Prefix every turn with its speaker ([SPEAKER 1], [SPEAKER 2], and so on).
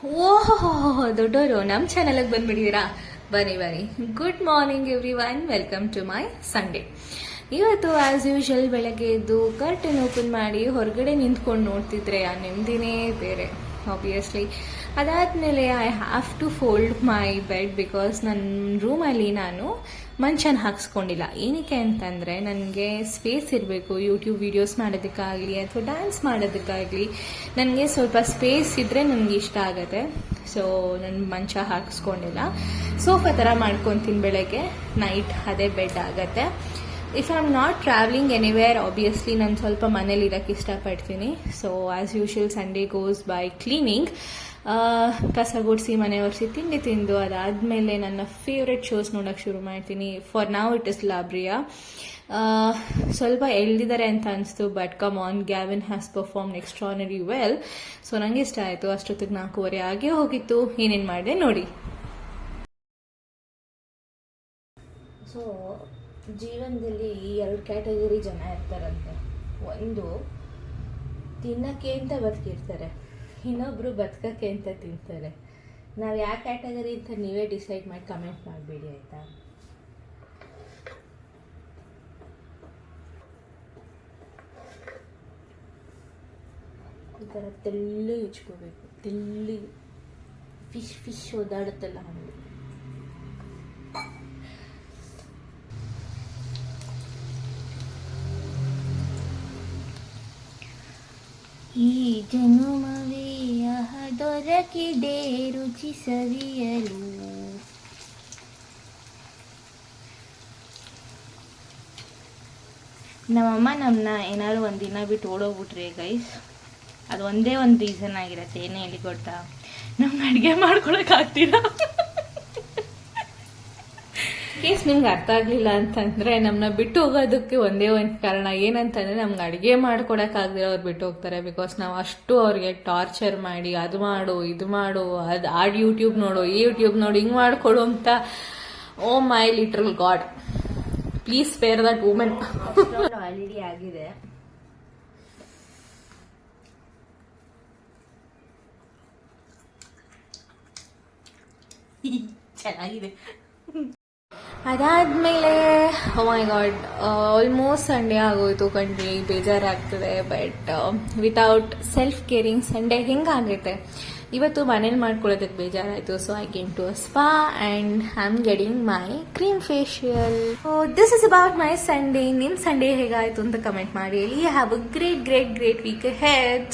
[SPEAKER 1] ಓಹೋ, ದೊಡ್ಡವರು ನಮ್ಮ ಚಾನಲ್ಗೆ ಬಂದ್ಬಿಟ್ಟಿದ್ದೀರಾ. ಬನ್ನಿ. Good morning everyone, welcome to my Sunday. ಇವತ್ತು ಆಸ್ ಯೂಶುವಲ್ ಬೆಳಗ್ಗೆ ಎದ್ದು ಕರ್ಟನ್ ಓಪನ್ ಮಾಡಿ ಹೊರಗಡೆ ನಿಂತ್ಕೊಂಡು ನೋಡ್ತಿದ್ರೆ ಆ ನೆಮ್ಮದಿನೇ ಬೇರೆ ಆಬ್ವಿಯಸ್ಲಿ. ಅದಾದಮೇಲೆ I have to fold my bed because ನನ್ನ ರೂಮಲ್ಲಿ ನಾನು ಮಂಚನ ಹಾಕ್ಸ್ಕೊಂಡಿಲ್ಲ. ಏನಕ್ಕೆ ಅಂತಂದರೆ ನನಗೆ ಸ್ಪೇಸ್ ಇರಬೇಕು. ಯೂಟ್ಯೂಬ್ ವೀಡಿಯೋಸ್ ಮಾಡೋದಕ್ಕಾಗಲಿ ಅಥವಾ ಡ್ಯಾನ್ಸ್ ಮಾಡೋದಕ್ಕಾಗಲಿ ನನಗೆ ಸ್ವಲ್ಪ ಸ್ಪೇಸ್ ಇದ್ದರೆ ನನಗೆ ಇಷ್ಟ ಆಗುತ್ತೆ. ಸೊ ನಾನು ಮಂಚ ಹಾಕಿಸ್ಕೊಂಡಿಲ್ಲ. ಸೋಫಾ ಥರ ಮಾಡ್ಕೊತೀನಿ ಬೆಳಗ್ಗೆ, ನೈಟ್ ಅದೇ ಬೆಡ್ ಆಗುತ್ತೆ. If I am not travelling anywhere obviously ನಾನು ಸ್ವಲ್ಪ ಮನೇಲಿ ಇರೋಕ್ಕೆ ಇಷ್ಟಪಡ್ತೀನಿ. So as usual Sunday goes by cleaning. ಕಸ ಗುಡಿಸಿ ಮನೆ ಒರೆಸಿ ತಿಂಡಿ ತಿಂದು ಅದಾದಮೇಲೆ ನನ್ನ ಫೇವ್ರೆಟ್ ಶೋಸ್ ನೋಡೋಕ್ಕೆ ಶುರು ಮಾಡ್ತೀನಿ. ಫಾರ್ ನಾವ್ ಇಟ್ ಇಸ್ ಲಾಬ್ರಿಯಾ. ಸ್ವಲ್ಪ ಎಳ್ದಿದ್ದಾರೆ ಅಂತ ಅನಿಸ್ತು, but come on, Gavin has perform extraordinary well. So ನನಗೆ ಇಷ್ಟ ಆಯಿತು. ಅಷ್ಟೊತ್ತಿಗೆ 4:15 ಆಗೇ ಹೋಗಿತ್ತು. ಏನೇನು ಮಾಡಿದೆ ನೋಡಿ. ಸೊ ಜೀವನದಲ್ಲಿ 2 ಕ್ಯಾಟಗರಿ ಜನ ಇರ್ತಾರಂತೆ. ಒಂದು ತಿನ್ನಕ್ಕೆ ಅಂತ ಬದುಕಿರ್ತಾರೆ, ಇನ್ನೊಬ್ರು ಬದುಕಕ್ಕೆ ಅಂತ ತಿಂತಾರೆ. ನಾವು ಯಾವ ಕ್ಯಾಟಗರಿ ಅಂತ ನೀವೇ ಡಿಸೈಡ್ ಮಾಡಿ ಕಮೆಂಟ್ ಮಾಡಬೇಡಿ ಆಯಿತಾ. ಈ ಥರ ತೆಳ್ಳು ಹೆಚ್ಕೋಬೇಕು, ತೆಳ್ಳಿ ಫಿಶ್ ಓದಾಡುತ್ತಲ್ಲ ಹಂಗೆ. ಈ ಜನುಮವೇ ದೊರಕಿದೆ ರುಚಿ ಸವಿಯಲು. ನಮ್ಮಮ್ಮ ನಮ್ಮನ್ನ ಏನಾದ್ರು ಒಂದಿನ ಬಿಟ್ಟು ಓಡೋಗ್ಬಿಟ್ರೆ ಗೈಸ್, ಅದು ಒಂದೇ ಒಂದು ರೀಸನ್ ಆಗಿರತ್ತೆ. ಏನೇ ಹೇಳಿ ಗೊತ್ತಾ, ನಮ್ಗೆ ಅಡುಗೆ ಮಾಡ್ಕೊಳಕ್ಕಾಗ್ತಿಲ್ಲ. ಕೇಸ್ ನಿಮ್ಗೆ ಅರ್ಥ ಆಗಲಿಲ್ಲ ಅಂತಂದರೆ ನಮ್ಮನ್ನ ಬಿಟ್ಟು ಹೋಗೋದಕ್ಕೆ ಒಂದೇ ಒಂದು ಕಾರಣ. ಏನಂತಂದರೆ ನಮ್ಗೆ ಅಡುಗೆ ಮಾಡ್ಕೊಡೋಕ್ಕಾಗದಿರೋ ಅವ್ರು ಬಿಟ್ಟು ಹೋಗ್ತಾರೆ. ಬಿಕಾಸ್ ನಾವು ಅಷ್ಟು ಅವ್ರಿಗೆ ಟಾರ್ಚರ್ ಮಾಡಿ ಅದು ಮಾಡು ಇದು ಮಾಡು, ಅದು ಯೂಟ್ಯೂಬ್ ನೋಡು, ಈ ಯೂಟ್ಯೂಬ್ ನೋಡು, ಹಿಂಗೆ ಮಾಡಿಕೊಡು ಅಂತ. Oh my literal god, please spare that women. Already ಆಗಿದೆ. ಚೆನ್ನಾಗಿದೆ. ಅದಾದಮೇಲೆ oh my god, almost Sunday ಆಗೋಯ್ತು ಕಣ್ರಿ. ಬೇಜಾರಾಗ್ತದೆ. But without self caring Sunday ಹೆಂಗಾಗುತ್ತೆ. ಇವತ್ತು ಮನೇಲಿ ಮಾಡ್ಕೊಳ್ಳೋದಕ್ಕೆ ಬೇಜಾರಾಯಿತು. So I came to a spa and I am getting my cream facial. This is about my Sunday. ನಿಮ್ಮ ಸಂಡೇ ಹೇಗಾಯಿತು ಅಂತ ಕಮೆಂಟ್ ಮಾಡಿ. You have a great week ahead.